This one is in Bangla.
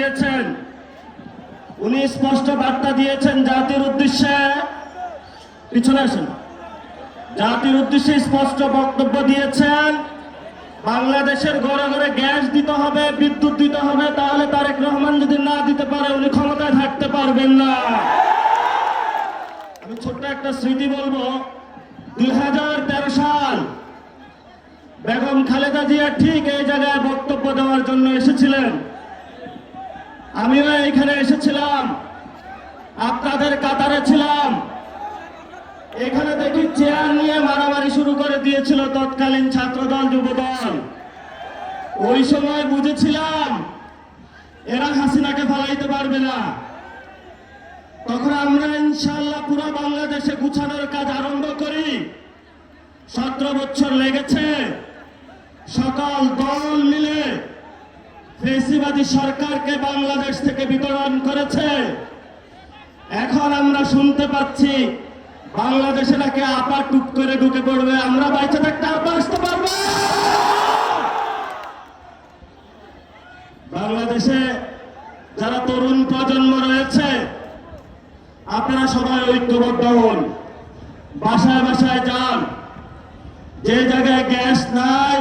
দিয়েছেন। উনি স্পষ্ট বার্তা দিয়েছেন জাতির উদ্দেশ্যে, পিছনে আসেন, জাতির উদ্দেশ্যে স্পষ্ট বক্তব্য দিয়েছেন বাংলাদেশের ঘরে ঘরে গ্যাস দিতে হবে, বিদ্যুৎ দিতে হবে, তাহলে তারেক রহমান যদি না দিতে পারে উনি ক্ষমতায় থাকতে পারবেন না। আমি ছোট্ট একটা স্মৃতি বলবো, 2013 সাল বেগম খালেদা জিয়া ঠিক এই জায়গায় বক্তব্য দেওয়ার জন্য এসেছিলেন। আমিও এখানে এসেছিলাম, আপনাদের কাতারে ছিলাম। এখানে দেখি চেয়ার নিয়ে মারামারি শুরু করে দিয়েছিল তৎকালীন ছাত্রদল যুবদল। ওই সময় বুঝেছিলাম এরা হাসিনাকে ফালাইতে পারবে না। তখন আমরা ইনশাআল্লাহ পুরো বাংলাদেশে গুছানোর কাজ আরম্ভ করি। 17 বছর লেগেছে, সকল দল মিলে ফ্যাসিবাদী সরকারকে বাংলাদেশ থেকে বিতাড়ন করেছে। এখন আমরা শুনতে পাচ্ছি বাংলাদেশে নাকি আপা টুক করে ঢুকে পড়বে। আমরা বাইচে থাকতে আপা আসতে পারবো? বাংলাদেশে যারা তরুণ প্রজন্ম রয়েছে, আপনারা সবাই ঐক্যবদ্ধ হন, বাসায় বাসায় যান। যে জায়গায় গ্যাস নাই